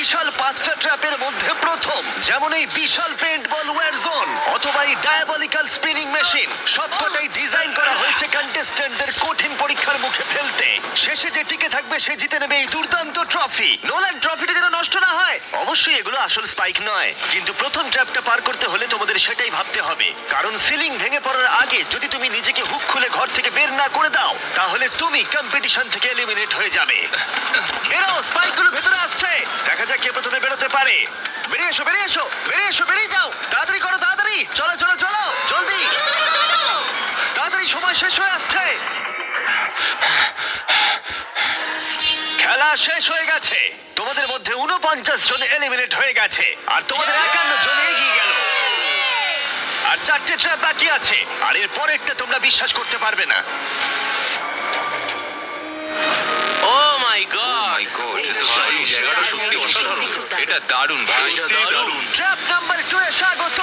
বিশাল 5টা ট্র্যাপের মধ্যে প্রথম, যেমন এই বিশাল পেন্ট বল ওয়্যার জোন অথবা এই ডায়াবলিক্যাল স্পিনিং মেশিন, সবকটাই ডিজাইন করা হয়েছে কন্টেস্ট্যান্টদের কঠিন পরীক্ষার মুখে ফেলতে। শেষে যে টিকে থাকবে সে জিতে নেবে এই দুর্দান্ত ট্রফি। নোলান, ট্রফিটা যেন নষ্ট না হয়। অবশ্যই এগুলো আসল স্পাইক নয়, কিন্তু প্রথম ট্র্যাপটা পার করতে হলে তোমাদের সেটাই ভাবতে হবে, কারণ সিলিং ভেঙে পড়ার আগে যদি তুমি নিজেকে হুক খুলে ঘর থেকে বের না করে দাও তাহলে তুমি কম্পিটিশন থেকে এলিমিনেট হয়ে যাবে। বেরো, স্পাইকগুলো ভেতরে আসছে। দেখা যাক কে প্রথমে বেরোতে পারে। বেরিয়ে এসো, বেরিয়ে এসো, বেরিয়ে এসো, বেরিয়ে যাও। তাড়াতাড়ি করো, তাড়াতাড়ি। চলো চলো চলো, জলদি, তাড়াতাড়ি, সময় শেষ হয়ে আসছে। খেলা শেষ হয়ে গেছে। তোমাদের মধ্যে 49 জন এলিমিনেট হয়ে গেছে আর তোমাদের 51 জন এগিয়ে গেল। আর 4টে ট্র্যাপ বাকি আছে, আর এর পরেরটা তোমরা বিশ্বাস করতে পারবে না। ও মাই গড, এটা তো এই জায়গাটা সত্যি অসাধারণ। এটা দারুণ ভাই, এটা দারুণ। ট্র্যাপ নাম্বার 2 এ স্বাগত।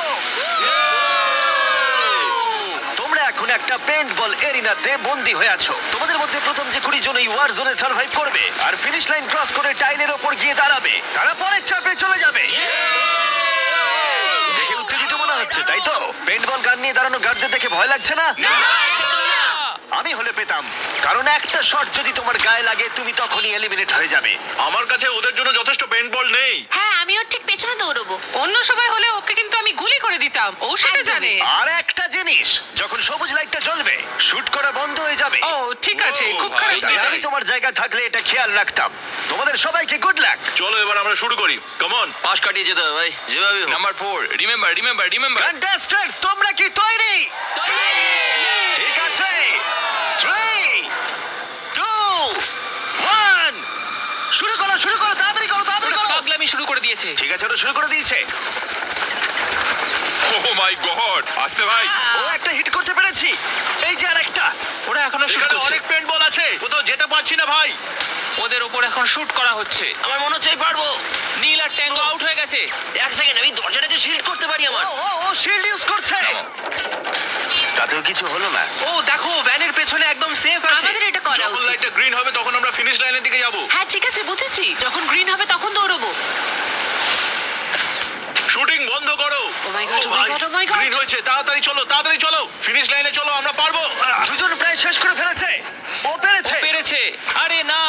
তোমরা এখন একটা পেন্ট বল এরিনাতে বন্দী হয়ে আছো। তোমাদের মধ্যে প্রথম যে 20 জন এই ওয়ার জোনে সার্ভাইভ করবে আর ফিনিশ লাইন ক্রস করে টাইলের ওপর গিয়ে দাঁড়াবে, তারা পরের ট্র্যাপে চলে যাবে। দেখে উত্তেজিত মনে হচ্ছে, তাই তো? পেন্ট বল গান নিয়ে দাঁড়ানো গার্ডদের দেখে ভয় লাগছে না? আমি হলে পেতাম, কারণ একটা শট যদি তোমার গায়ে লাগে তুমি তখনই এলিমিনেট হয়ে যাবে। আমার কাছে ওদের জন্য যথেষ্ট পেন্ট বল নেই। হ্যাঁ, আমি ওর ঠিক পেছনে দৌড়বো। অন্য সবাই হলে ওকে কিন্তু আমি গুলি করে দিতাম, ও সেটা জানে। আর একটা জিনিস, যখন সবুজ লাইটটা জ্বলবে শুট করা বন্ধ হয়ে যাবে। ও ঠিক আছে, ও, খুব ভাই, খারাপ। তাই আমি তোমার জায়গায় থাকলে এটা খেয়াল রাখতাম। তোমাদের সবাইকে গুড লাক। চলো এবার আমরা শুরু করি, কাম অন। পাশ কাটিয়ে যেতে হবে ভাই, যেভাবে হোক। নাম্বার 4 রিমেম্বার কন্টেস্ট্যান্টস, তোমরা কি তৈরি? ঠিক আছে, 3, 2, 1, শুরু করো, শুরু করো, তাড়াতাড়ি করো, তাড়াতাড়ি করো। পাগলামি শুরু করে দিয়েছে। ঠিক আছে, ওরা শুরু করে দিয়েছে। ও মাই গড আসতে ভাই ও একটা হিট করতে পেরেছি। এই যে আরেকটা। ওরা এখনো শুট এখানে করছে, অনেক পেন্ট বল আছে, কোথাও যেতে পারছি না ভাই। ওদের উপর এখন শুট করা হচ্ছে। আমার মনে হচ্ছে আমি পারবো। নীল আর ট্যাঙ্গো আউট হয়ে গেছে। এক সেকেন্ড, আমি দরজাটাকে শিল্ড করতে পারি ও আমার। ও ও শিল্ড ইউজ করছে। তাতেও কিছু হলো না। ও দেখো, ভ্যানের পেছনে একদম সেফ আছে। আমাদের এটা করা যখন উচিত। লাইটটা গ্রিন হবে তখন আমরা ফিনিশ লাইনের দিকে যাব। হ্যাঁ ঠিক আছে, বুঝেছি। যখন গ্রিন হবে তখন দৌড়বো। শুটিং বন্ধ করো। Oh my God, oh my God, oh my God. Green হয়েছে, তাড়াতাড়ি চলো, তাড়াতাড়ি চলো, ফিনিশ লাইনে চলো, আমরা পারবো। দুজন প্রায় শেষ করে ফেলেছে। ও পেরেছে। পেরেছে। আরে না,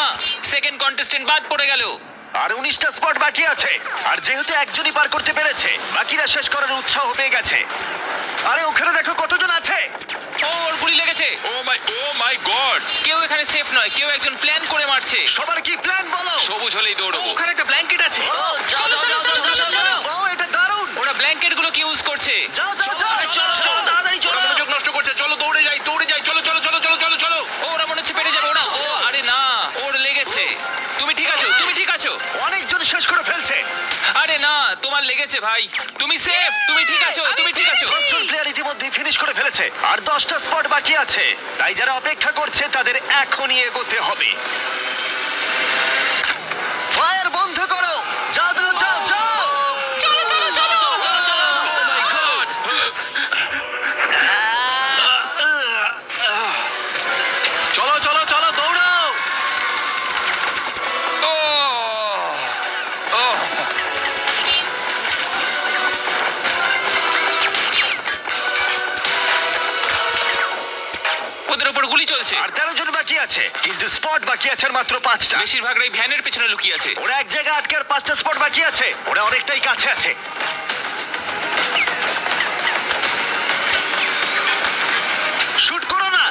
সেকেন্ড কন্টেস্টেন্ট বাদ পড়ে গেল। আর 19টা স্পট বাকি আছে। আর যেহেতু একজনই পার করতে পেরেছে, বাকিরা শেষ করার উৎসাহ পেয়ে গেছে। আরে ওখানে দেখো কতজন আছে। ও, ওর গুলি লেগেছে। ও মাই গড কেউ এখানে সেফ নয়, কেউ একজন প্ল্যান করে মারছে। সবার কি প্ল্যান বলো? সবুজ হলেই দৌড়বো ওখানে একটা ব্ল্যাঙ্কেট আছে। ও, যাও, চলো, যাও, চলো, যাও, চলো, যাও, চলো, যাও। ও এটা দারুণ। ওরা ব্ল্যাঙ্কেট গুলোকে ইউজ করছে। যাও যাও যাও। চলো, চলো, তাড়াতাড়ি চলো। ওরা মনোযোগ নষ্ট করছে, চলো দৌড়ে যাই, দৌড়ে যাই, চলো চলো চলো চলো চলো চলো। ও, ওরা মনে হচ্ছে পেরে যাবে। ওরা, ও আরে না, ওর লেগেছে। তুমি ঠিক আছো, তুমি ঠিক আছো। অনেকজন শেষ করে ফেলছে। আরে না, তোমার লেগেছে ভাই। তুমি সেফ, তুমি ঠিক আছো, তুমি ঠিক আছো। 5জন প্লেয়ার ইতিমধ্যে ফিনিশ করে ফেলেছে আর 10টা স্পট বাকি আছে। তাই যারা অপেক্ষা করছে তাদের এখনই এগোতে হবে। ফায়ার বন্ধ করো। যাও যাও যাও যাও। চলো চলো চলো। চলো চলো চলো, দৌড়াও। ও ও ওদের উপর গুলি চলছে। আর 13 জন বাকি আছে, কিন্তু স্পট বাকি আছে আর মাত্র 5টা। বেশিরভাগরাই ভ্যানের পেছনে লুকিয়ে আছে। ওরা এক জায়গায় আটকে আর 5টা স্পট বাকি আছে। ওরা অনেকটাই কাছে আছে। শুট করো না।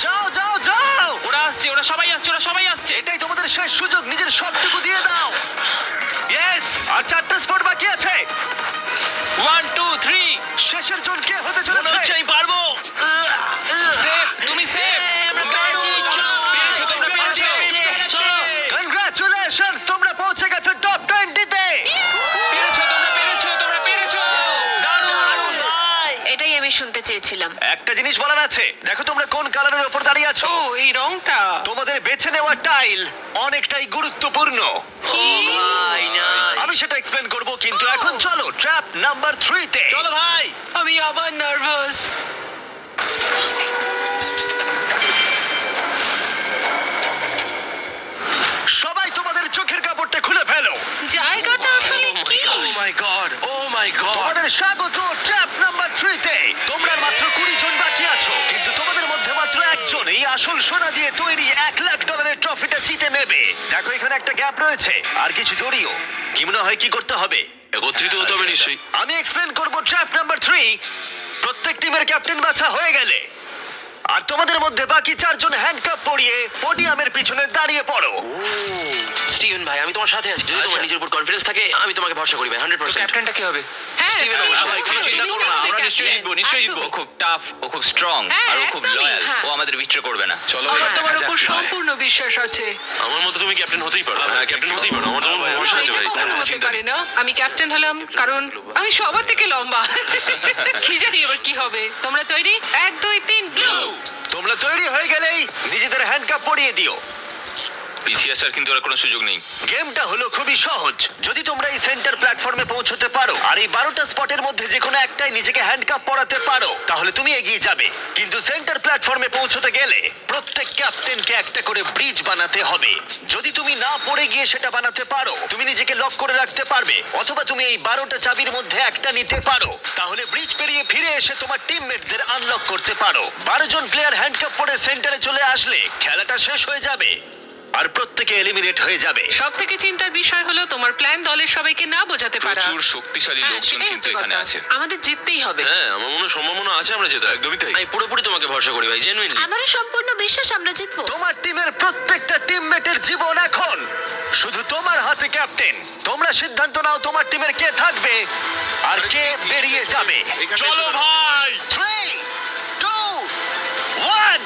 যাও যাও যাও। ওরা আসছে, ওরা সবাই আসছে, ওরা সবাই আসছে। এটাই তোমাদের শেষ সুযোগ, নিজের সবটুকু দিয়ে দাও। ইয়েস। আর 4টা স্পট বাকি আছে। 1 2 3 শেষের জন কে হতে মনে হচ্ছে চলেছে? আমি পারবো। সেফ, তুমি সেফ। পেরেছো, তোমরা পেরেছো। কনগ্রাচুলেশনস, তোমরা পৌঁছে গেছো টপ 20 তে। পেরেছো, তোমরা পেরেছো, তোমরা পেরেছো। দারুণ। এটাই আমি শুনতে চেয়েছিলাম। একটা জিনিস বলার আছে, দেখো তোমরা কোন কালারের উপর দাঁড়িয়ে আছো। ও, এই রংটা। তোমাদের বেছে নেওয়া টাইল অনেকটাই গুরুত্বপূর্ণ। ভাই না। আমি সেটা এক্সপ্লেন করব, কিন্তু এখন চলো ট্র্যাপ নাম্বার 3 তে। চলো ভাই। আমি আবার নার্ভাস। সবাই তোমাদের চোখের কাপড়টা খুলে ফেলো। জায়গা স্বাগত ট্র্যাপ নাম্বার 3 তে। তোমরা আর মাত্র 20 জন বাকি আছো, কিন্তু তোমাদের মধ্যে মাত্র একজন এই আসল সোনা দিয়ে তৈরি $1,00,000 ট্রফিটা জিতে নেবে। দেখো এখানে একটা গ্যাপ রয়েছে আর কিছু জড়িও। কি মনে হয় কি করতে হবে? একত্রিত হতে হবে নিশ্চয়ই। আমি এক্সপ্লেন করব ট্র্যাপ নাম্বার 3। প্রত্যেক টিমের ক্যাপ্টেন বাছা হয়ে গেলে আর তোমাদের মধ্যে বাকি 4 জন হ্যান্ডকাপ পরিয়ে পোডিয়ামের পিছনে দাঁড়িয়ে পড়ো। স্টিভেন ভাই, আমি তোমার সাথে আছি। যদি তোমার নিজের উপর কনফিডেন্স থাকে, আমি তোমাকে ভরসা করি ভাই, 100%। ক্যাপ্টেনটা কি হবে? হ্যাঁ, স্টিভেন স্টিভেন, অবশ্যই। কোনো চিন্তা করো না, আমরা নিশ্চয়ই জিতবো, নিশ্চয়ই জিতবো। ও খুব টাফ, ও খুব স্ট্রং, হ্যাঁ, আর ও খুব একদমই, লয়াল। হ্যাঁ। ও আমাদের বিট্রে করবে না। চলো আমার তোমার দেখা উপর যাক কি হয়। সম্পূর্ণ বিশ্বাস আছে। আমার মতো তুমি ক্যাপ্টেন হতেই পারো। হ্যাঁ, ক্যাপ্টেন হতেই পারো। আমার তোমার ভরসা আছে এটা ভাই। কখনো হতে পারে না। আমি ক্যাপ্টেন হলাম কারণ আমি সবার থেকে লম্বা। কি জানি এবার কি হবে। তোমরা তৈরি? 1 2 3 ব্লু। তোমরা তৈরি হয়ে গেলেই নিজেদের হ্যান্ডকাপ পরিয়ে দিও। পিছিয়ে আসার কিন্তু আর কোনো সুযোগ নেই। গেমটা হলো খুবই সহজ। যদি তোমরা এই সেন্টার প্ল্যাটফর্মে পৌঁছতে পারো আর এই 12টা স্পটের মধ্যে যে কোনো একটাই নিজেকে হ্যান্ডকাপ পরাতে পারো, তাহলে তুমি এগিয়ে যাবে। কিন্তু সেন্টার প্ল্যাটফর্মে পৌঁছতে গেলে প্রত্যেক ক্যাপ্টেনকে একটা করে ব্রিজ বানাতে হবে। যদি তুমি না পড়ে গিয়ে সেটা বানাতে পারো, তুমি নিজেকে লক করে রাখতে পারবে, অথবা তুমি এই 12টা চাবির মধ্যে একটা নিতে পারো। তাহলে ব্রিজ পেরিয়ে ফিরে এসে তোমার টিমমেটদের আনলক করতে পারো। 12 জন প্লেয়ার হ্যান্ডকাপ পরে সেন্টারে চলে আসলে খেলাটা শেষ হয়ে যাবে আর প্রত্যেকে এলিমিনেট হয়ে যাবে। সব থেকে চিন্তার বিষয় হলো তোমার প্ল্যান দলের সবাইকে না বোঝাতে পারা। প্রচুর শক্তিশালী হ্যাঁ, লোকজন সেটাই কিন্তু হচ্ছে এখানে কথা। আছে। আমাদের জিততেই হবে। হ্যাঁ, আমার মনে হয় সম্ভাবনা আছে আমরা যেটা। একদমই তাই। আমি পুরোপুরি তোমাকে ভরসা করি ভাই, জেনুইনলি। আমারও সম্পূর্ণ বিশ্বাস আমরা জিতবো। তোমার টিমের প্রত্যেকটা টিমমেটের জীবন এখন শুধু তোমার হাতে ক্যাপ্টেন। তোমরা সিদ্ধান্ত নাও তোমার টিমের কে থাকবে আর কে বেরিয়ে যাবে। চলো ভাই। 3 2 1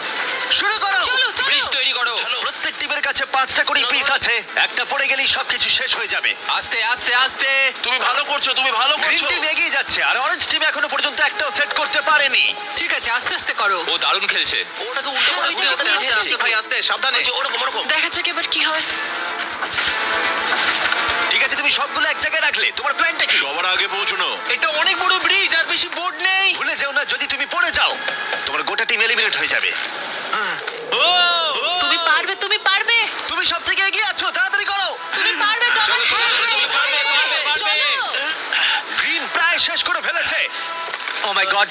শুরু করো। চলো চলো। ব্রিজ তৈরি করো। প্রত্যেক টিমের কাছে 5টা করে পিস আছে। একটা পড়ে গেলেই সবকিছু শেষ হয়ে যাবে। আস্তে আস্তে আস্তে। তুমি ভালো করছো, তুমি ভালো গ্রিন করছো। টিম এগিয়ে যাচ্ছে আর অরেঞ্জ টিম এখনো পর্যন্ত একটাও সেট করতে পারেনি। ঠিক আছে, আস্তে আস্তে করো। ও দারুণ খেলছে। ওটাকে উল্টো করে হ্যাঁ, ঘুরে আস্তে, নিয়ে আস্তে, ঠেলছে। ভাই আস্তে, সাবধানে। ওই যে ওরকম ওরকম। দেখা যাক এবার কি হয়। ঠিক আছে, তুমি সবগুলো এক জায়গায় রাখলে। তোমার প্ল্যানটা কি? সবার আগে পৌঁছানো। এটা অনেক বড় ব্রিজ আর বেশি বোর্ড নেই। ভুলে যেও না, যদি তুমি পড়ে যাও তোমার গোটা টিম এলিমিনেট হয়ে যাবে। ও তুমি পারবে, তুমি পারবে, তুমি সব থেকে এগিয়ে আছো, তাড়াতাড়ি করো। তুমি পারবে। চলো, চলো, চলো, চলো, পারবে, পারবে, পারবে। চলো। গ্রিন প্রায় শেষ করে ফেলেছে। ও মাই গড।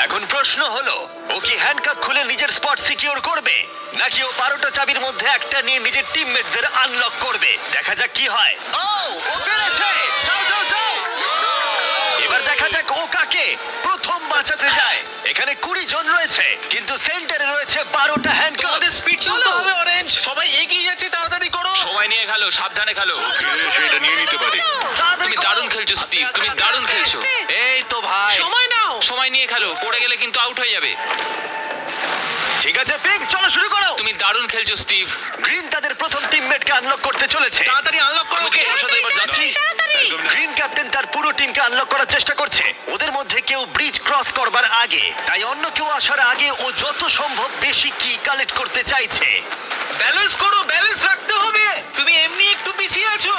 এখন প্রশ্ন হলো, ও কি হ্যান্ডকাপ খুলে নিজের স্পট সিকিউর করবে, নাকি ও 12টা চাবির মধ্যে একটা নিয়ে নিজের টিমমেটদের আনলক করবে? দেখা যাক কি হয়। ও পেরেছে। যাও যাও যাও। এবার দেখা যাক ও কাকে প্রথম বাঁচাতে যায়। এখানে 20 জন রয়েছে, কিন্তু সেন্টারে রয়েছে 12টা হ্যান্ডকাপ। স্পিড চলো। হবে অরেঞ্জ। সবাই এগিয়ে যাচ্ছে, তাড়াতাড়ি করো। সময় নিয়ে খেলো, সাবধানে খেলো। সেটা নিয়ে নিতে পারে। তুমি দারুণ খেলছো স্টিভ, তুমি দারুণ খেলছো। এই তো ভাই, সময় নাও। সময় নিয়ে খেলো, পড়ে গেলে কিন্তু আউট হয়ে যাবে। ঠিক আছে পিঙ্ক, চলো শুরু করো। তুমি দারুণ খেলছো স্টিভ। গ্রিন তাদের প্রথম টিমমেটকে আনলক করতে চলেছে। তাড়াতাড়ি আনলক করো ওকে। ওর সাথে এবার যাচ্ছি। গ্রিন ক্যাপ্টেন তার পুরো টিমকে আনলক করার চেষ্টা করছে। ওদের মধ্যে কেউ ব্রিজ ক্রস করবার আগে, তাই অন্য কেউ আসার আগে ও যত সম্ভব বেশি কি কালেক্ট করতে চাইছে। ব্যালেন্স করো, ব্যালেন্স রাখতে হবে। তুমি এমনি একটু পিছিয়ে আছো।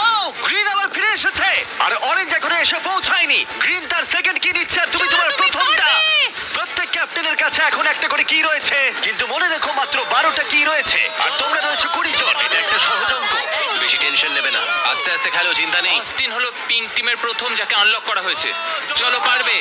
ও গ্রিন আবার ফিরে এসেছে আর অরেঞ্জ এখনো এসে পৌঁছায়নি। গ্রিন তার সেকেন্ড কি নিচ্ছে আর তুমি চলো, তোমার তুমি প্রথমটা। পারবে। প্রত্যেক ক্যাপ্টেনের কাছে এখন একটা করে কি রয়েছে, কিন্তু মনে রেখো মাত্র 12টা কি রয়েছে আর তোমরা রয়েছে 20 জন। এটা একটা সহজ অঙ্ক। বেশি টেনশন নেবে না, আস্তে আস্তে খেলো, চিন্তা নেই। অস্টিন হলো পিঙ্ক টিমের প্রথম যাকে আনলক করা হয়েছে। চলো পারবে,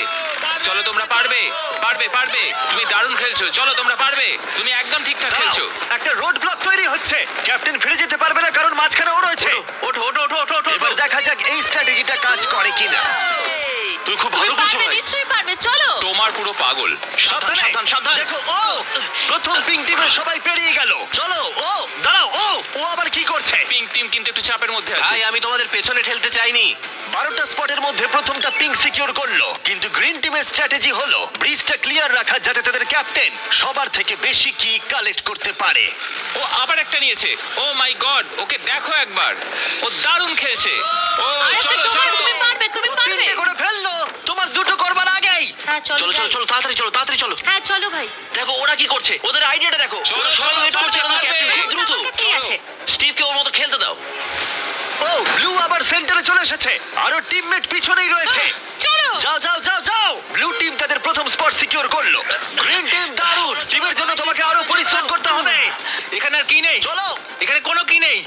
চলো তোমরা পারবে, পারবে, পারবে। তুমি দারুণ খেলছো, চলো তোমরা পারবে। তুমি একদম ঠিকঠাক খেলছো। দাঁড়াও, একটা রোড ব্লক তৈরি হচ্ছে। ক্যাপ্টেন ফিরে যেতে পারবে না কারণ মাঝখানে ও রয়েছে। ওঠো ওঠো ওঠো ওঠো ওঠো। এবার দেখা যাক এই স্ট্র্যাটেজিটা কাজ করে কিনা। তুই খুব তুমি ভালো করছো পারবে, ভাই। নিশ্চয়ই পারবে। চলো। তোমার পুরো পাগল। সাবধানে, সাবধান, সাবধান। দেখো ও প্রথম পিঙ্ক টিমের সবাই পেরিয়ে গেল। চলো ও দাঁড়াও, ও আবার কি করছে? পিঙ্ক টিম কিন্তু একটু চাপের মধ্যে আছে। ভাই, আমি তোমাদের পেছনে ঠেলতে চাইনি। 12টা স্পটের মধ্যে প্রথমটা পিঙ্ক সিকিউর করলো, কিন্তু গ্রিন টিমের স্ট্র্যাটেজি হলো ব্রিজটা ক্লিয়ার রাখা, যাতে তাদের ক্যাপ্টেন সবার থেকে বেশি কি কালেক্ট করতে পারে। ও আবার একটা নিয়েছে। ও মাই গড, ওকে দেখো একবার। ও দারুণ খেলছে। ও আরে, চলো তোমার, চলো। তুমি পারবে, তুমি ও পারবে। 3টে করে ফেললো, তোমার 2টো করবার আগেই। হ্যাঁ, চলো চলো চলো চলো, তাড়াতাড়ি চলো, তাড়াতাড়ি চলো। হ্যাঁ, চলো ভাই। দেখো ওরা কি করছে, ওদের আইডিয়াটা দেখো। চলো, ওরা সবাই চলো, ওয়েট করছে, চলো, আমাদের ক্যাপ্টেন খুব চলো। দ্রুত। আমার কাছেই আছে। স্টিভকে ওর মতো খেলতে দাও। ও ব্লু আবার সেন্টারে চলে এসেছে, আরো টিমমেট পিছনেই রয়েছে। চলো। যাও যাও যাও যাও। ব্লু টিম তাদের প্রথম স্পট সিকিউর করলো। গ্রিন টিম দারুণ। টিমের জন্য তোমাকে আরো পরিশ্রম করতে হবে। এখানে আর কি নেই, চলো এখানে কোনো কি নেই।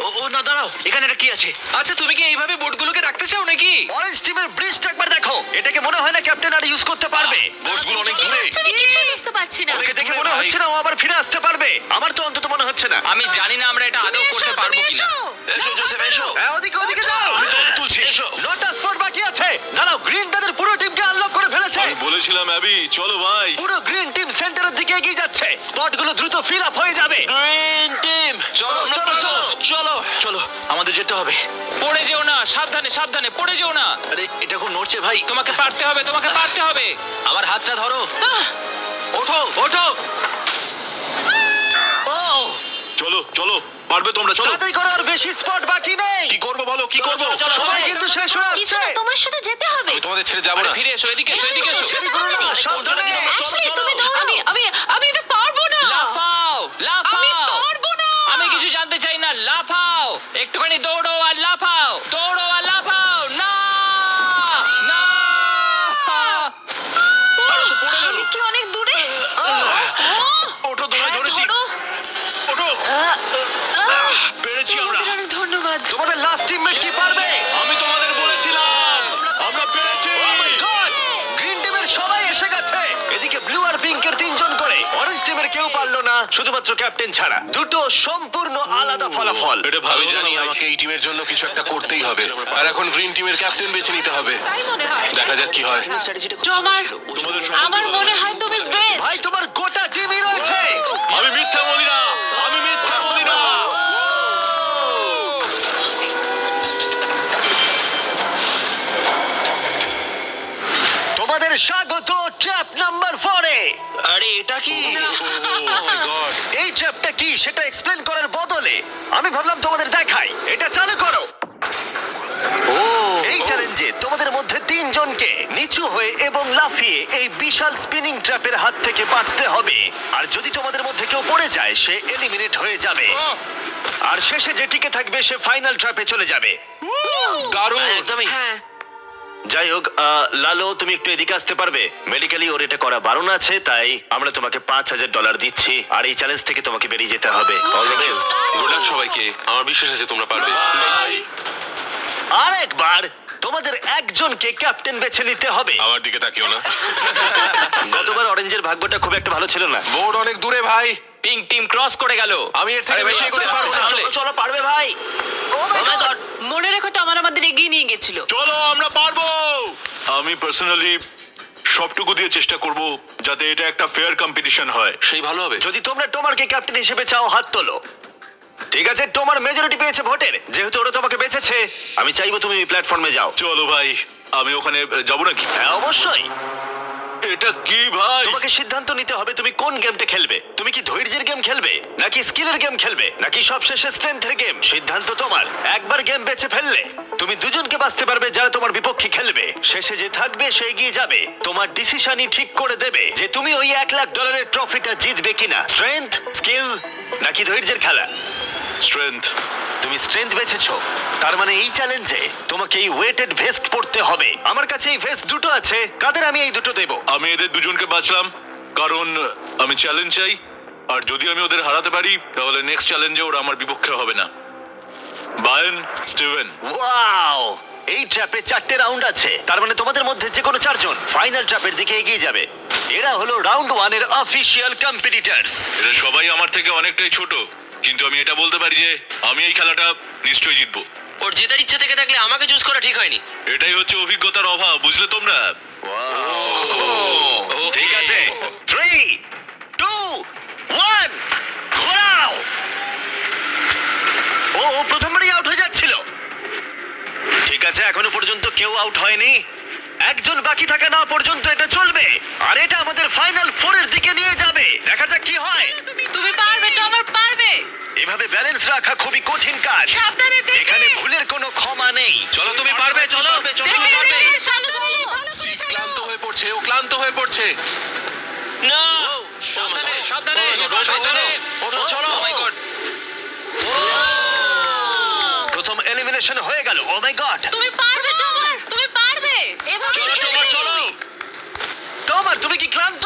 ও না দাঁড়াও, এখানে এটা কি আছে? আচ্ছা তুমি কি এইভাবে বোটগুলোকে রাখতে চাও নাকি? অরেঞ্জ টিমের ব্রিজটা একবার দেখো। এটাকে মনে হয় না ক্যাপ্টেন আর ইউজ করতে পারবে। বোটসগুলো অনেক কি দূরে। হচ্ছে? আমি কিছুই বুঝতে পারছি না। ওকে দেখে মনে হচ্ছে না ও আবার ফিরে আসতে পারবে। আমার তো অন্তত মনে হচ্ছে না। আমি জানি না আমরা এটা আদৌ করতে পারবো কিনা। এসো জোসেফ, এসো। হ্যাঁ, ওদিকে যাও। আমি তোমাকে তুলছি, এসো। নটা স্পট বাকি আছে। দাঁড়াও, গ্রিন তাদের পুরো টিমকে আনলক করে ফেলেছে। আমি বলেছিলাম অ্যাবি, চলো ভাই। পুরো গ্রিন টিম সেন্টারের দিকে এগিয়ে যাচ্ছে। স্পটগুলো দ্রুত ফিল আপ হয়ে যাবে। গ্রিন টিম, চলো চলো, চলো চলো। চলো। চলো, আমাদের যেতে হবে। পড়ে যেও না, সাবধানে সাবধানে, পড়ে যেও না। আরে এটা খুব নড়ছে ভাই। তোমাকে পারতে হবে, তোমাকে পারতে হবে। আমার হাতটা ধরো। ওঠো ওঠো। ও, চলো চলো, পারবে তোমরা, চলো। তাড়াতাড়ি করো, আর বেশি স্পট বাকি নেই। কি করবো বলো, কি করবো? চলো, চলো, সময় কিন্তু শেষ হয়ে কিছু আসছে। না, তোমার সাথে যেতে হবে। আমি তোমাদের ছেড়ে যাবো আরে না। ফিরে এসো, এদিকে এসো, এদিকে এসো। দেরি করো না, সাবধানে। Ashley, তুমি দৌড়াও। আমি এটা পারবো না। লাফাও আমি লাফাও। পারবো না। আমি কিছু জানতে চাই না, লাফাও। একটুখানি দৌড়ো আর লাফাও, দৌড়ো আর লাফাও। না না। আমি কি অনেক দূরে? ওঠো, তোমায় ধরেছি। ধরো। ওঠো। পেরেছি আমরা। তোমাদের অনেক ধন্যবাদ। তোমাদের লাস্ট টিমমেট কি পারবে? আমি তোমাদের বলেছিলাম, আমরা পেরেছি। Oh my God! গ্রিন টিমের সবাই এসে গেছে। এদিকে ব্লু আর পিঙ্কের তিনজন করে। অরেঞ্জ টিমের কেউ পারলো না, শুধুমাত্র ক্যাপ্টেন ছাড়া। দুটো সম্পূর্ণ আলাদা ফলাফল। এটা ভালো জানি, আমাকে এই টিমের জন্য কিছু একটা করতেই হবে। আর এখন গ্রিন টিমের ক্যাপ্টেন বেছে নিতে হবে। তাই মনে হয়। দেখা যাক কি হয়। স্ট্র্যাটেজিটা তোমার তোমাদের আমার মনে হয় তুমি বেস্ট। ভাই, তোমার গোটা টিমই রয়েছে। আমি মিথ্যা বলি না, আমি মিথ্যা বলি না। তোমাদের স্বাগত ট্র্যাপ নাম্বার 4 এ। আরে এটা কি? এই ট্র্যাপটা কি সেটা এক্সপ্লেন করার বদলে আমি ভাবলাম তোমাদের দেখাই। এটা চালু করো। এই চ্যালেঞ্জে তোমাদের মধ্যে তিনজনকে নিচু হয়ে এবং লাফিয়ে এই বিশাল স্পিনিং ট্র্যাপের হাত থেকে বাঁচতে হবে। আর যদি তোমাদের মধ্যে কেউ পড়ে যায় সে এলিমিনেট হয়ে যাবে। আর শেষে যে টিকে থাকবে সে ফাইনাল ট্র্যাপে চলে যাবে। দারুণ। একদমই। হ্যাঁ, যাই হোক, লালো তুমি একটু এদিকে আসতে পারবে? মেডিকেলি ওর এটা করা বারণ আছে, তাই আমরা তোমাকে $5,000 দিচ্ছি। আর এই চ্যালেঞ্জ থেকে তোমাকে বেরিয়ে যেতে হবে। All the best. Good luck সবাইকে, আমার বিশ্বাস আছে তোমরা পারবে। আর একবার তোমাদের একজনকে ক্যাপ্টেন বেছে নিতে হবে। আমার দিকে তাকিও না। গতবার অরেঞ্জের ভাগ্যটা খুব একটা ভালো ছিল না। বোর্ড অনেক দূরে ভাই। পিঙ্ক টিম ক্রস করে গেল। আমি এর থেকে বেশি এগোতে পারবো না। চলো চলো, পারবে ভাই। Oh my God! মনে রেখো তো আমাদের এগিয়ে নিয়ে গেছিল। চলো, আমরা পারবো। আমি পার্সোনালি সবটুকু দিয়ে চেষ্টা করব যাতে এটা একটা ফেয়ার কম্পিটিশন হয়। সেই ভালো হবে। যদি তোমরা টোমারকে ক্যাপ্টেন হিসেবে চাও হাত তোলো। ঠিক আছে, টোমার মেজরিটি পেয়েছে ভোটের। যেহেতু ওরা তোমাকে বেঁচেছে, আমি চাইবো তুমি এই প্ল্যাটফর্মে যাও। চলো ভাই, আমি ওখানে যাব নাকি? হ্যাঁ, অবশ্যই। এটা কি ভাই? তোমাকে সিদ্ধান্ত নিতে হবে তুমি কোন গেমটা খেলবে। তুমি কি ধৈর্যের গেম খেলবে, নাকি স্কিলের গেম খেলবে, নাকি সবশেষে স্ট্রেংথের গেম? সিদ্ধান্ত তোমার। একবার গেম বেছে ফেললে তুমি দুজনকে বাঁচতে পারবে যারা তোমার বিপক্ষে খেলবে। শেষে যে থাকবে সে এগিয়ে যাবে। তোমার ডিসিশনই ঠিক করে দেবে যে তুমি ওই $1,00,000 ট্রফিটা জিতবে কিনা। স্ট্রেংথ, স্কিল নাকি ধৈর্যের খেলা? স্ট্রেংথ। তুমি স্ট্রেংথ বেছেছো, তার মানে এই চ্যালেঞ্জে তোমাকে এই ওয়েটেড ভেস্ট পরতে হবে। আমার কাছে এই ভেস্ট দুটো আছে, কাদের আমি এই দুটো দেবো। আমি এদের দুজনকে বাঁচলাম কারণ আমি চ্যালেঞ্জ চাই। আর যদি আমি ওদের হারাতে পারি তাহলে নেক্সট চ্যালেঞ্জে ওরা আমার বিপক্ষে হবে না। বায়ান, স্টিভেন। ওয়াও, এই ট্র্যাপে 4টে রাউন্ড আছে, তার মানে তোমাদের মধ্যে যে কোনো 4 জন ফাইনাল ট্র্যাপের দিকে এগিয়ে যাবে। এরা হলো রাউন্ড 1 এর অফিশিয়াল কম্পিটিটরস। এরা সবাই আমার থেকে অনেকটাই ছোট, কিন্তু আমি এটা বলতে পারি যে আমি এই খেলাটা নিশ্চয়ই জিতবো। ওর জেতার ইচ্ছে থেকে থাকলে আমাকে চুজ করা ঠিক হয়নি। এটাই হচ্ছে অভিজ্ঞতার অভাব, বুঝলে তোমরা? ঠিক আছে, 3, 2, 1, ঘোরাও। ও প্রথমবারই আউট হয়ে যাচ্ছিল। ঠিক আছে, এখনো পর্যন্ত কেউ আউট হয়নি। একজন বাকি থাকা না পর্যন্ত এটা চলবে। আর এটা আমাদের ফাইনাল 4 এর দিকে নিয়ে যাবে। দেখা যাক কি হয়। তুমি পারবে, তোমার পারবে। এভাবে ব্যালেন্স রাখা খুবই কঠিন কাজ। সাবধানে দেখে। এখানে ভুলের কোনো ক্ষমা নেই। চলো তুমি পারবে, চলো দেখে, পারবে। দেখে, চলো, চলো। সিট ক্লান্ত হয়ে পড়ছে, ও ক্লান্ত হয়ে পড়ছে। না, সাবধানে, সাবধানে। সাবধানে। ওঠো, চলো। Oh my God! প্রথম এলিমিনেশন হয়ে গেল। ও মাই গড! তুমি পারবে, তোমার। তুমি পারবে। এভাবে চলো, খেলবে তোমার, চলো। তুমি। তোমার, তুমি কি ক্লান্ত?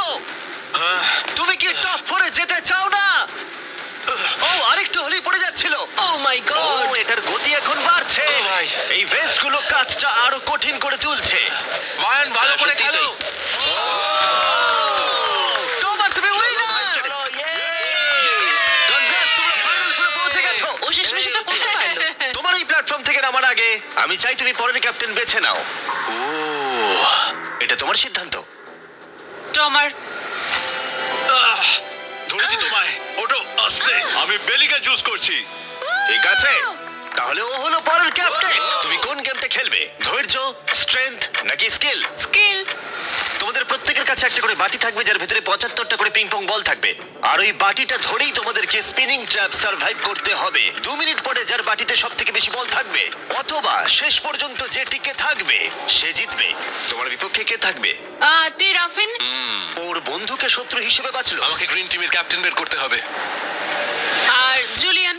তুমি কি টপ 4 এ যেতে চাও না? ও, আরেকটু হলেই পড়ে যাচ্ছিল। Oh my God! এটার গতি এখন বাড়ছে। ভাই। এই ভেস্টগুলো কাজটা আরো কঠিন করে তুলছে। বায়ান ভালো করে সত্যি খেলো। তাই। তোমার তুমি উইনার। কনগ্রেস, তোমরা ফাইনাল ফোরে পৌঁছে গেছো। ও শেষমেশ এটা করতে পারলো। তোমার এই প্ল্যাটফর্ম থেকে নামার আগে আমি চাই তুমি পরের ক্যাপ্টেন বেছে নাও। এটা তোমার সিদ্ধান্ত। টমার ধরেছি তোমায়। ওটো আস্তে। আমি বেলিকে চুজ করছি। ঠিক আছে, তাহলে ও হলো পরের ক্যাপ্টেন। তুমি কোন গেমটা খেলবে? ধৈর্য, স্ট্রেংথ নাকি স্কিল? স্কিল। তোমাদের প্রত্যেকের কাছে একটা করে বাটি থাকবে যার ভিতরে 75টা করে পিং পং বল থাকবে। আর ওই বাটিটা ধরেই তোমাদেরকে স্পিনিং ট্র্যাপ সার্ভাইভ করতে হবে। 2 মিনিট পরে যার বাটিতে সব থেকে বেশি বল থাকবে অথবা শেষ পর্যন্ত যে টিকে থাকবে সে জিতবে। তোমার বিপক্ষে কে থাকবে? টি রাফিন। ওর বন্ধুকে শত্রু হিসেবে বাঁচলো আমাকে গ্রিন টিমের ক্যাপ্টেন বের করতে হবে। আর জুলিয়ান।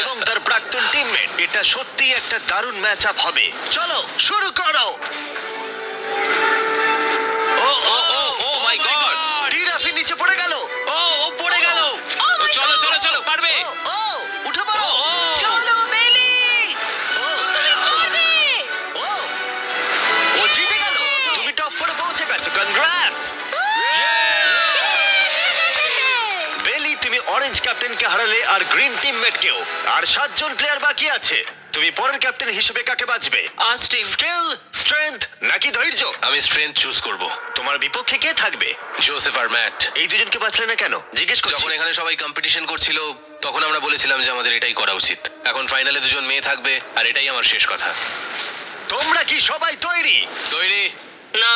এবং তার প্রাক্তন টিমমেট। এটা সত্যি একটা দারুণ ম্যাচ আপ হবে। চলো শুরু করো। ও ও ও ও মাই গড টিরাফি নিচে পড়ে গেল। ও ও পড়ে গেল চলো চলো চলো পারবে ও ও উঠে পড়ো। ও চলো বেলি। ও তুমি পারবে। ও ও জিতে গেল। তুমি টপ 4 এ পৌঁছে গেছো। কনগ্রাটস বেলি, তুমি অরেঞ্জ ক্যাপ্টেনকে হারালে আর গ্রিন টিমমেটকেও। আর 7 জন প্লেয়ার বাকি আছে। তুমি পরের ক্যাপ্টেন হিসেবে কাকে বাছবে? অস্টিন। স্কিল, স্ট্রেংথ নাকি ধৈর্য? আমি স্ট্রেংথ চুজ করব। তোমার বিপক্ষে কে থাকবে? জোসেফ আর ম্যাট। এই দুজনকে বাছলে না কেন? জিজ্ঞেস করছি। যখন এখানে সবাই কম্পিটিশন করছিল তখন আমরা বলেছিলাম যে আমাদের এটাই করা উচিত। এখন ফাইনালে দুজন মেয়ে থাকবে আর এটাই আমার শেষ কথা। তোমরা কি সবাই তৈরি? তৈরি? না,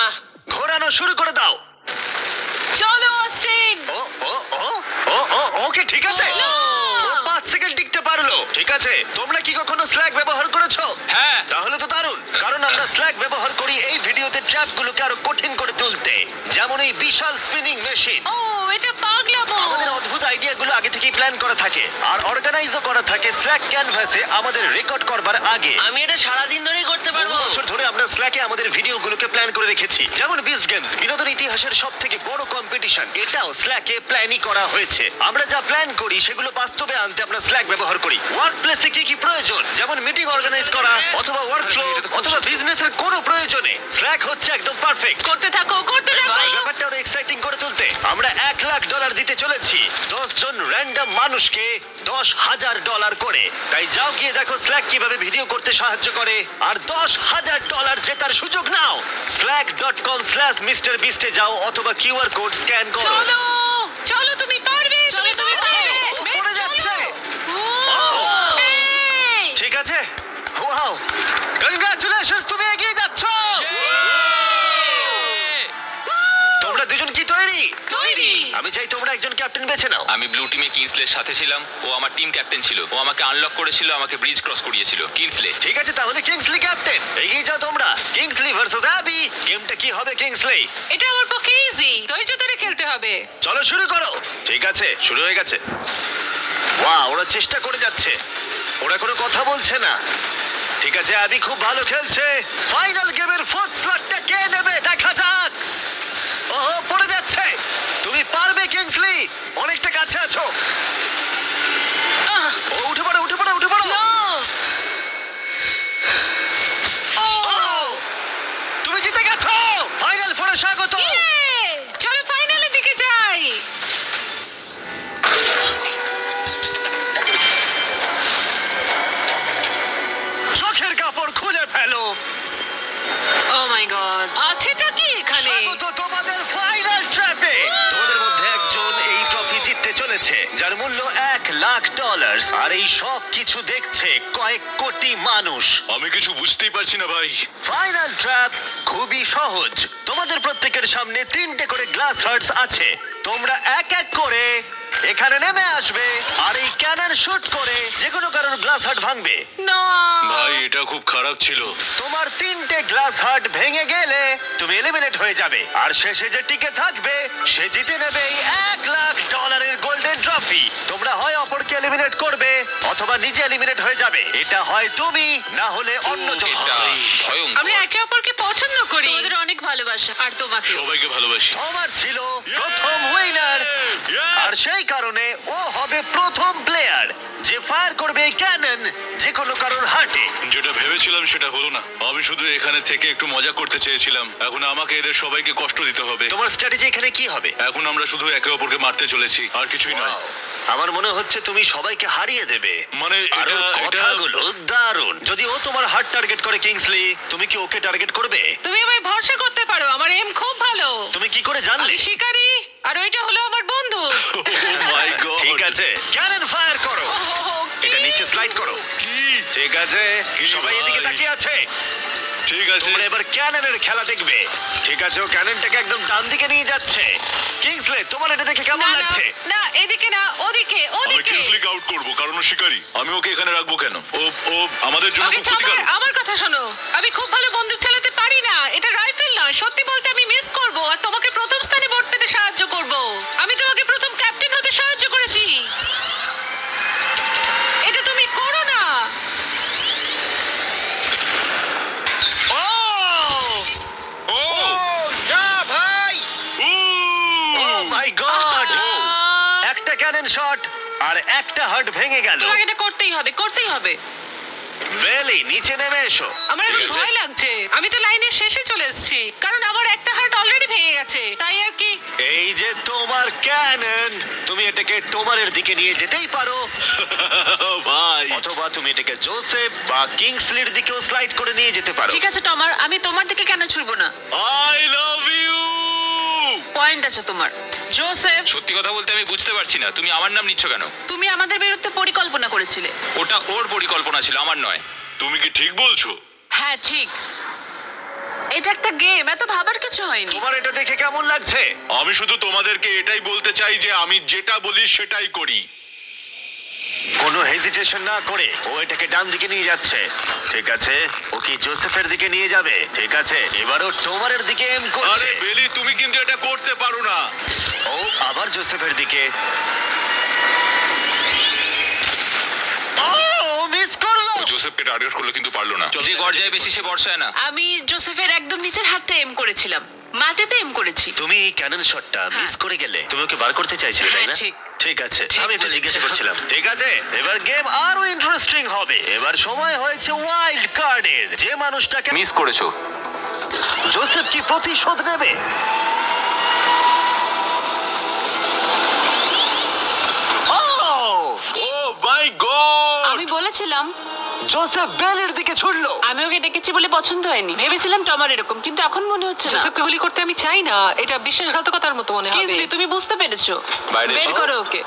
ঘোরানো শুরু করে দাও। চলো অস্টিন। ও ও ও ও ও ওকে ঠিক আছে। No! ও 5 সেকেন্ড টিকতে পারলো। ঠিক আছে, তোমরা কি কখনো স্ল্যাগ ব্যবহার করেছো? হ্যাঁ তাহলে তো দারুণ, কারণ আমরা স্ল্যাগ ব্যবহার করি এই ভিডিওতে ট্র্যাপগুলোকে আরো কঠিন করে তুলতে। যেমন এই বিশাল স্পিনিং মেশিন। ও এটা পাগলামো। আমাদের অদ্ভুত আইডিয়াগুলো আগে থেকেই প্ল্যান করা থাকে আর অর্গানাইজও করা থাকে স্ল্যাক ক্যানভাসে আমাদের রেকর্ড করবার আগে। আমি এটা সারাদিন ধরেই করতে বহু পারবো। বছর ধরে আমরা স্ল্যাকে আমাদের ভিডিওগুলোকে প্ল্যান করে রেখেছি। যেমন বিস্ট গেমস, বিনোদন ইতিহাসের সব থেকে বড় কম্পিটিশন, এটাও স্ল্যাকে প্ল্যানই করা হয়েছে। আমরা যা প্ল্যান করি সেগুলো বাস্তবে আনতে আমরা স্ল্যাক ব্যবহার করি। ওয়ার্ক প্লেসে কি কি প্রয়োজন, যেমন মিটিং অর্গানাইজ করা অথবা ওয়ার্কফ্লো অথবা বিজনেসের কোনো প্রয়োজনে স্ল্যাক হচ্ছে একদম পারফেক্ট। করতে থাকো করতে থাকো। ব্যাপারটা আরো এক্সাইটিং করে তুলতে আমরা $1,00,000 দিতে চলেছি 10 জন র্যান্ডম মানুষকে $10,000 করে। তাই যাও গিয়ে দেখো স্ল্যাক কিভাবে ভিডিও করতে সাহায্য করে আর $10,000 জেতার সুযোগ নাও। slack.com/MrBeast এ যাও অথবা QR কোড স্ক্যান করো। চলো চলো তুমি পারবে। তুমি তুমি পারবে। ও, পড়ে যাচ্ছে। ও এই। ঠিক আছে, ওয়াও, কনগ্রাচুলেশনস, তুমি এগিয়ে যাচ্ছ। তোমরা দুজন কি তৈরি? তৈরি। আমি চাই তোমরা একজন ক্যাপ্টেন বেছে নাও। আমি ব্লু টিমে কিংসলের সাথে ছিলাম ও আমার টিম ক্যাপ্টেন ছিল ও আমাকে আনলক করেছিল আমাকে ব্রিজ ক্রস করিয়েছিল কিংসলে ঠিক আছে, তাহলে কিংসলি ক্যাপ্টেন। এগিয়ে যাও তোমরা। Kingsley versus Abby. গেমটা কি হবে কিংসলি? এটা আমার পক্ষে ইজি। ধৈর্য ধরে খেলতে হবে। চলো শুরু করো। ঠিক আছে, শুরু হয়ে গেছে। ওয়াও, ওরা চেষ্টা করে যাচ্ছে। ওরা কোনো কথা বলছে না। ঠিক আছে, অ্যাবি খুব ভালো খেলছে। ফাইনাল গেমের 4th স্লটটা কে নেবে দেখা যাক। ওহো, পড়ে যাচ্ছে। তুমি পারবে কিংসলি, অনেকটা কাছে আছো। আহ, ও উঠে পড়ো উঠে পড়ো উঠে পড়ো। no! ও ও, তুমি জিতে গেছো। ফাইনাল ফোরে স্বাগত। Yay! চলো ফাইনালের দিকে যাই। চোখের কাপড় খুলে ফেলো। Oh my god! আছেটা কি এখানে? স্বাগত তোমাদের ফাইনাল ট্র্যাপে। তোমাদের মধ্যে একজন এই ট্রফি জিততে চলেছে যার মূল্য $1,00,000 আর এই সব কিছু দেখছে কয়েক কোটি মানুষ। আমি কিছু বুঝতেই পারছি না ভাই। ফাইনাল ট্র্যাপ খুবই সহজ। তোমাদের প্রত্যেকের সামনে 3টে করে গ্লাস হার্টস আছে। তোমরা এক এক করে এখানে নেমে আসবে আর এই ক্যানন শুট করে যে কোনো কারোর গ্লাস হার্ট ভাঙবে। No! ভাই এটা খুব খারাপ ছিল। তোমার 3টে গ্লাস হার্ট ভেঙে গেলে তুমি এলিমিনেট হয়ে যাবে আর শেষে যে টিকে থাকবে সে জিতে নেবে এই $1,00,000 গোল্ডেন ট্রফি। তোমরা হয় অপরকে এলিমিনেট করবে অথবা নিজে এলিমিনেট হয়ে যাবে। এটা হয় তুমি না হলে অন্যজন। এটা ভয়ঙ্কর আমরা একে অপরকে পছন্দ করি। তোমাদের অনেক ভালোবাসা আর তোমাকে। সবাইকে ভালোবাসি। তোমার ছিল প্রথম উইনার আর সেই কারণে ও হবে প্রথম প্লেয়ার যে ফায়ার করবে এই ক্যানন যে কোনো যেটা ভেবেছিলাম সেটা হলো না। আমি শুধু এখানে থেকে একটু মজা করতে চেয়েছিলাম। এখন আমাকে এদের সবাইকে কষ্ট দিতে হবে। তোমার স্ট্র্যাটেজি এখানে কি হবে? এখন আমরা শুধু একে অপরকে মারতে চলেছি, আর কিছুই নয়। আমার মনে হচ্ছে তুমি সবাইকে হারিয়ে দেবে। মানে আর ওর এটা কথাগুলো দারুণ। যদি ও তোমার হার্ট টার্গেট করে কিংসলি, তুমি কি ওকে টার্গেট করবে? তুমি আমায় ভরসা করতে পারো, আমার এম খুব ভালো। তুমি কি করে জানলে? আমি শিকারি আর ওইটা হলো আমার বন্ধু। মাই গড। ঠিক আছে, ক্যানন ফায়ার করো। এটা নিচে স্লাইড করো। কি? ঠিক আছে, সবাই এদিকে ভাই? তাকিয়ে আছে। ঠিক আছে। তোমরা এবার ক্যাননের খেলা দেখবে। ঠিক আছে, ও ক্যাননটাকে একদম ডান দিকে নিয়ে যাচ্ছে। কিংসলে, তোমার এটা দেখে কেমন না, না, লাগছে? না, এদিকে না, ওদিকে, আমি ওদিকে। কিংসলিকে আউট করব কারণ ও শিকারী। আমি ওকে এখানে রাখবো কেন? ও আমাদের জন্য আগে খুব ক্ষতিকারক। আমার কথা শোনো, আমি খুব ভালো বন্দুক চালাতে পারি না, এটা রাইফেল নয়। সত্যি বলতে আমি মিস করব আর তোমাকে প্রথম স্থানে ভোট পেতে সাহায্য করব। আমি তোমাকে প্রথম ক্যাপ্টেন হতে সাহায্য করেছি। এটা তুমি করো না। ও! ও, না ভাই! ও মাই গড! একটা ক্যানন শট আর একটা হার্ট ভেঙে গেল। তোমাকে এটা করতেই হবে, করতেই হবে। বেলি, নিচে নেমে এসো। আমার এখন ঠিক আছে। ভয় লাগছে। আমি তো লাইনের শেষে চলে এসেছি, কারণ আমার একটা হার্ট অলরেডি ভেঙে গেছে, তাই আর কি। এই যে তোমার ক্যানন, তুমি এটাকে টোমারের দিকে নিয়ে যেতেই পারো, ভাই অথবা তুমি এটাকে জোসেফ বা কিংসলির দিকেও স্লাইড করে নিয়ে যেতে পারো। ঠিক আছে টমার, আমি তোমার দিকে কেন ছুড়বো না? I love you. পয়েন্ট আছে তোমার। জোসেফ, সত্যি কথা বলতে আমি বুঝতে পারছি না তুমি আমার নাম নিচ্ছ কেন। তুমি আমাদের বিরুদ্ধে পরিকল্পনা করেছিলে। ওটা ওর পরিকল্পনা ছিল, আমার নয়। তুমি কি ঠিক বলছো? হ্যাঁ ঠিক, এটা একটা গেম, এত ভাবার কিছু হয়নি। তোমার এটা দেখে কেমন লাগছে? আমি শুধু তোমাদেরকে এটাই বলতে চাই যে আমি যেটা বলি সেটাই করি। কোনো হেজিটেশন না করে ও এটাকে ডান দিকে নিয়ে যাচ্ছে। ঠিক আছে, ও কি জোসেফের দিকে নিয়ে যাবে? ঠিক আছে, এবারও টোমারের দিকে এম করছে। আরে বেলি, তুমি কিন্তু এটা করতে পারো না। ও আবার জোসেফের দিকে। ও মিস করলো। জোসেফকে টার্গেট করলো কিন্তু পারলো না। যে গর্জায় বেশি সে বর্ষায় না। আমি জোসেফের একদম নিচের হাতটা এম করেছিলাম, মাটিতে এম করেছি। তুমি এই ক্যানন শটটা মিস করে গেলে। তুমি ওকে বার করতে চাইছিলে, তাই না? হ্যাঁ, ঠিক। ঠিক আছে, ঠিক আমি একটু বলেছো। জিজ্ঞাসা করছিলাম। ঠিক আছে, এবার গেম আরো ইন্টারেস্টিং হবে। এবার সময় হয়েছে ওয়াইল্ড কার্ডের। যে মানুষটাকে মিস করেছো। জোসেফ কি প্রতিশোধ নেবে? ও! ও মাই গড। আমি বলেছিলাম, জোসেফ বেলের দিকে ছুড়লো। আমি ওকে ডেকেছি বলে পছন্দ হয়নি। ভেবেছিলাম টমার এরকম, কিন্তু এখন মনে হচ্ছে না। জোসেফকে গুলি করতে আমি চাই না, এটা বিশ্বাসঘাতকতার মতো মনে হবে। কিংসলি, তুমি বুঝতে পেরেছো? বাইরে বের এসো। করো ওকে।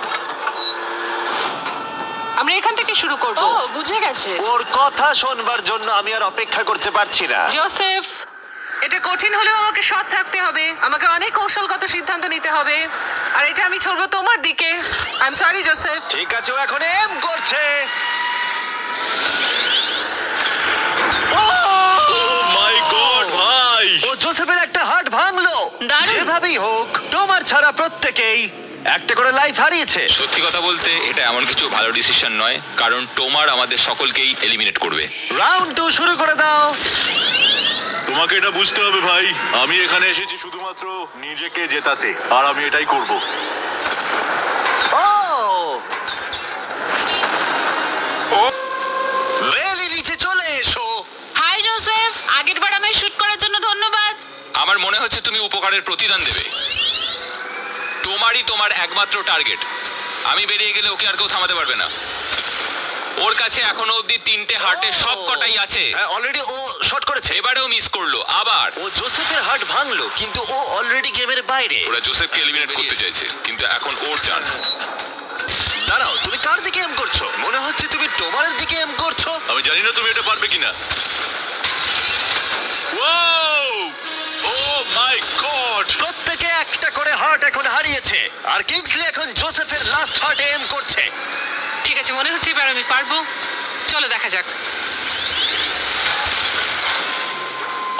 আমরা এখান থেকে শুরু করব। ও বুঝে গেছে। ওর কথা শোনবার জন্য আমি আর অপেক্ষা করতে পারছি না। জোসেফ, এটা কঠিন হলেও আমাকে সৎ থাকতে হবে, আমাকে অনেক কৌশলগত সিদ্ধান্ত নিতে হবে, আর এটা আমি ছড়বো তোমার দিকে। I am sorry Joseph. ঠিক আছে, ও এখন এম করছে। মাই গড ভাই। ও জোসেফের একটা হার্ট ভাঙলো। দারুণ। যেভাবেই হোক, তোমার ছাড়া প্রত্যেকেই একটা করে লাইফ হারিয়েছে। সত্যি কথা বলতে এটা এমন কিছু ভালো ডিসিশন নয়, কারণ টোমার আমাদের সকলকেই এলিমিনেট করবে। রাউন্ড 2 শুরু করে দাও। তোমাকে এটা বুঝতে হবে ভাই, আমি এখানে এসেছি শুধুমাত্র নিজেকে জেতাতে, আর আমি এটাই করব। ও বেলি, নিচে চলে এসো। হাই জোসেফ, আগের বার আমায় শুট করার জন্য ধন্যবাদ। আমার মনে হচ্ছে তুমি উপকারের প্রতিদান দেবে। টোমারই তোমার একমাত্র টার্গেট। আমি বেরিয়ে গেলে ওকে আর কেউ থামাতে পারবে না। ওর কাছে এখনো অবধি 3টে হার্টের সব কটাই আছে। হ্যাঁ, অলরেডি ও শট করেছে। এবারেও মিস করলো আবার। ও জোসেফের হার্ট ভাঙলো, কিন্তু ও অলরেডি গেমের বাইরে। ওরা জোসেফকে এলিমিনেট করতে চাইছে, কিন্তু এখন ওর চান্স। দাঁড়াও, তুমি কার দিকে এম করছো? মনে হচ্ছে তুমি টোমারের দিকে এম করছো। আমি জানি না তুমি এটা পারবে কিনা। ওয়াও! ও মাই গড! প্রত্যেকে একটা করে হার্ট এখন হারিয়েছে, আর কিংসলি এখন জোসেফের লাস্ট হার্টে এম করছে। ঠিক আছে, মনে হচ্ছে এবার আমি পারবো। চলো দেখা যাক।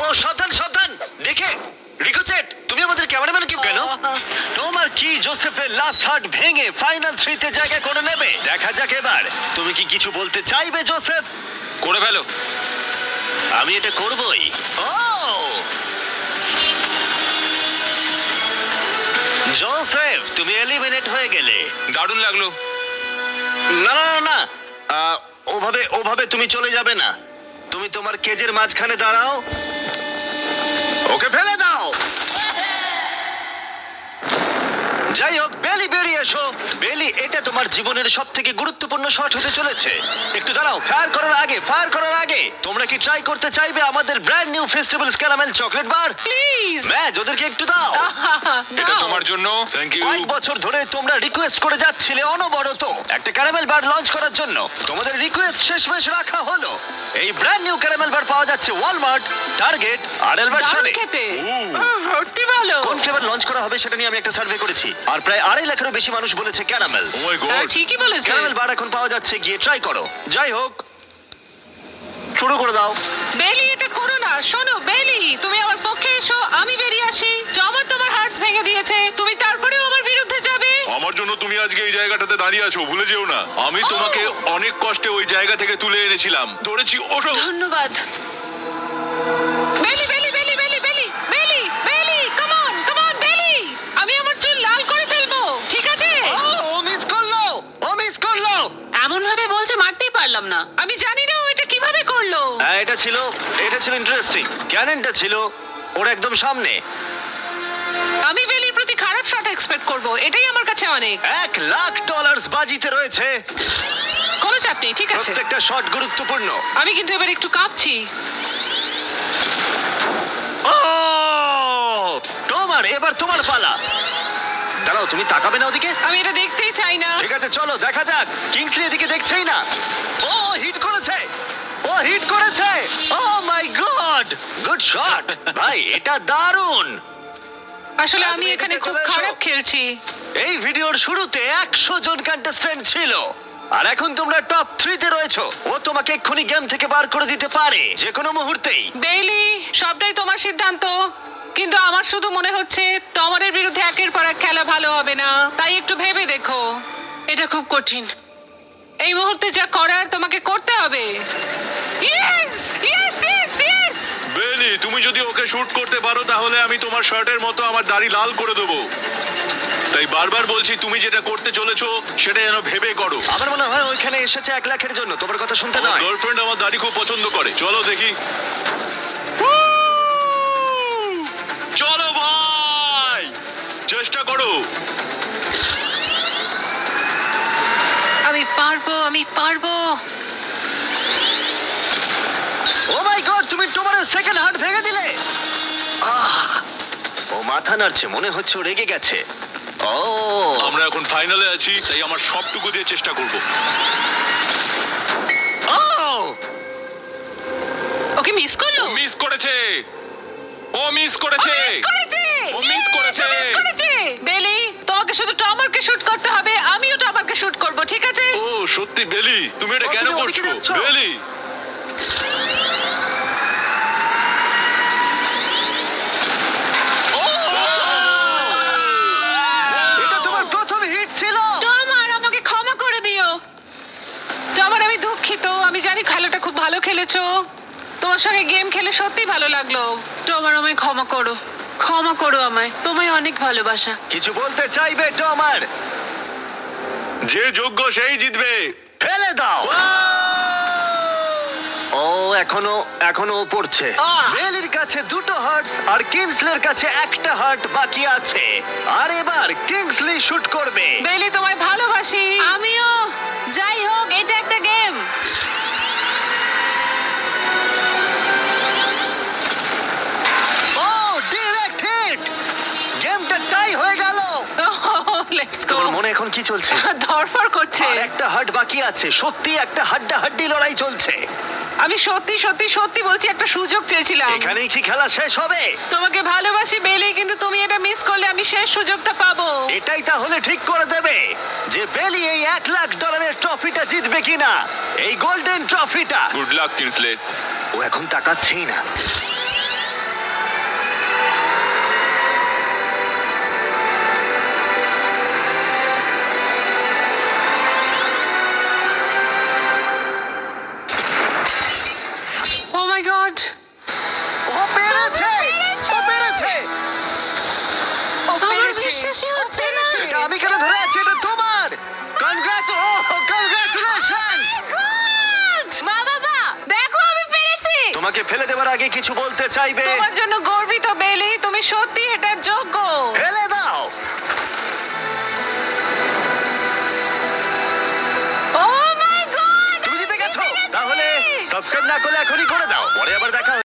ও সাবধান সাবধান, দেখে রিকোচেট, তুমি আমাদের ক্যামেরাম্যান কি কেন? তোমার কি জোসেফের লাস্ট হার্ট ভেঙে ফাইনাল 3 তে জায়গা করে নেবে? দেখা যাক এবার। তুমি কি কিছু বলতে চাইবে জোসেফ? করে ফেলো। আমি এটা করবই। ও জোসেফ, তুমি এলিমিনেট হয়ে গেলে। দারুণ লাগলো। না না না না, ওভাবে ওভাবে তুমি চলে যাবে না। তুমি তোমার কেজের মাঝখানে দাঁড়াও, ওকে ফেলে দাও। যাই হোক, বেলি বেরিয়ে এসো। বেলি, এটা তোমার জীবনের সব থেকে গুরুত্বপূর্ণ শট হতে চলেছে। একটু দাঁড়াও, ফায়ার করার আগে তোমরা কি ট্রাই করতে চাইবে আমাদের brand new festivals caramel chocolate bar? Please match ওদেরকে একটু দাও। এটা তোমার জন্য। Thank you. কয়েক বছর ধরে তোমরা রিকোয়েস্ট করে যাচ্ছিলে অনবরত একটা ক্যারামেল বার লঞ্চ করার জন্য। তোমাদের রিকোয়েস্ট শেষমেশ রাখা হলো। এই ব্র্যান্ড নিউ ক্যারামেল বার পাওয়া যাচ্ছে ওয়ালমার্ট, টার্গেট আর দারুণ এলবার্টসনে। খেতে সত্যি ভালো। কোন ফ্লেভার লঞ্চ করা হবে সেটা নিয়ে আমি একটা সার্ভে করেছি, আর প্রায় 2.5 লাখেরও বেশি মানুষ বলেছে ক্যারামেল। ও মাই হ্যাঁ, গড। ঠিকই বলেছে। ক্যারামেল বার এখন পাওয়া যাচ্ছে, গিয়ে ট্রাই করো। যাই হোক, শুরু করে দাও। বেলি, এটা করো না। শোনো বেলি, তুমি আমার পক্ষে এসো, আমি বেরিয়ে আসি। আমার তোমার হার্টস ভেঙে দিয়েছে, তুমি তারপরেও আমার বিরুদ্ধে যাবে। আমার জন্য তুমি আজকে এই জায়গাটাতে দাঁড়িয়ে আছো, ভুলে যেও না। আমি তোমাকে অনেক কষ্টে ওই জায়গা থেকে তুলে এনেছিলাম, ধরেছি। ওঠো। ধন্যবাদ। বেলি বেলি বেলি বেলি বেলি বেলি বেলি, কাম অন বেলি, আমি আমার চুল লাল করে ফেলবো, ঠিক আছে? ও মিস করলো। এমন ভাবে বলছে মারতেই পারলাম না। আমি জানি না ও এটা কিভাবে করলো। হ্যাঁ, এটা ছিল ইন্টারেস্টিং। ক্যাননটা ছিল ওর একদম সামনে। আমি বেলির প্রতি খারাপ শট এক্সপেক্ট করব, এটাই আমার কাছে অনেক। $1,00,000 বাজিতে রয়েছে। কোনো চাপ নেই, ঠিক আছে। প্রত্যেকটা শট গুরুত্বপূর্ণ। আমি কিন্তু এবার একটু কাঁপছি। ও এবার তোমার পালা। দাঁড়াও, তুমি তাকাবে না ওদিকে? আমি এটা দেখতেই চাই না। ঠিক আছে, চলো দেখা যাক। কিংসলি এদিকে দেখছেই না। ও হিট করেছে। ও মাই গড, গুড শট ভাই, এটা দারুণ। আসলে আমি তুমি এখানে এদিকে খুব চলে এসো। খারাপ খেলছি। এই ভিডিওর শুরুতে 100 জন কন্টেস্ট্যান্ট ছিল, আর এখন তোমরা টপ 3 তে রয়েছো। ও তোমাকে এক্ষুনি গেম থেকে বার করে দিতে পারে যে কোনো মুহূর্তেই। বেইলি, সবটাই তোমার সিদ্ধান্ত, কিন্তু আমার শুধু মনে হচ্ছে টমারের বিরুদ্ধে একের পর এক খেলা ভালো হবে না, তাই একটু ভেবে দেখো। এটা খুব কঠিন। এই মুহূর্তে যা করার তোমাকে করতে হবে। Yes yes yes yes. বেলি, তুমি যদি ওকে শুট করতে পারো তাহলে আমি তোমার শার্টের মতো আমার দাড়ি লাল করে দেবো। তাই বারবার বলছি, তুমি যেটা করতে চলেছো সেটা যেন ভেবে করো। আমার মনে হয় ওইখানে এসেছে 1 লাখের জন্য, তোমার কথা শুনতে আমার নয়। গার্লফ্রেন্ড আমার দাড়ি খুব পছন্দ করে। চলো দেখি। চলো ভাই, চেষ্টা করো। আমি পারবো। ও মাই গড, তুমি তোমার সেকেন্ড হার্ট ভেঙে দিলে। ও মাথা নাড়ছে, মনে হচ্ছে ও রেগে গেছে। ও আমরা এখন ফাইনালে আছি, তাই আমার সবটুকু দিয়ে চেষ্টা করব। ও ওকে মিস করলো। মিস করেছে। ও মিস করেছে। ও miss করেছে। বেলি, তোমাকে শুধু টমারকে শুট করতে হবে, আমিও টমারকে শুট করব, ঠিক আছে? ও সত্যি বেলি, তুমি এটা ও, কেন তুমি ওদিকে করছো? যাচ্ছ? বেলি, এটা তোমার প্রথম হিট ছিল। টমার, আমাকে ক্ষমা করে দিও। টমার, আমি দুঃখিত। আমি জানি খেলাটা খুব ভালো খেলেছো, তোমার সঙ্গে গেম খেলে সত্যি ভালো লাগলো। তোমার আমায় ক্ষমা করো আমায়। তোমায় অনেক ভালোবাসা। কিছু বলতে চাইবে টমার? যে যোগ্য সেই জিতবে। ফেলে দাও। ও এখনো ও পড়ছে। বেলির কাছে 2টো হার্টস আর কিংসলের কাছে 1টা হার্ট বাকি আছে। আর এবার কিংসলি শুট করবে। বেলি, তোমায় ভালোবাসি। আমিও। যাই হোক, এটা একটা গেম। ও ডাইরেক্ট হিট। গেমটা টাই হয়ে গেল। Let's go. তোমার মনে এখন কি চলছে? ধরফর করছে। আর একটা হার্ট বাকি আছে। সত্যি একটা হাড্ডাহাড্ডি লড়াই চলছে। আমি সত্যি সত্যি সত্যি বলছি, একটা সুযোগ চেয়েছিলাম। এখানেই কি খেলা শেষ হবে? তোমাকে ভালোবাসি বেলি, কিন্তু তুমি এটা মিস করলে আমি শেষ সুযোগটা পাবো। এটাই তাহলে ঠিক করে দেবে যে বেলি এই $1 লাখ ট্রফিটা জিতবে কিনা, এই গোল্ডেন ট্রফিটা। Good luck Kingsley. ও এখন তাকাচ্ছেই না। ও মাই গড, ও পেরেছে। আমার বিশ্বাসই হচ্ছে না। এটা আমি কেন ধরে আছি? এটা তোমার। কনগ্রাচুলেশনস। বাবা, দেখো আমি পেরেছি। তোমাকে ফেলে দেওয়ার আগে কিছু বলতে চাইবে? তোমার জন্য গর্বিত বেলি, তুমি সত্যি এটার যোগ্য। ফেলে দাও। ও মাই গড, তুমি জিতে গেছো। তাহলে সাবস্ক্রাইব না করলে এখনই করে দাও, পরে আবার দেখা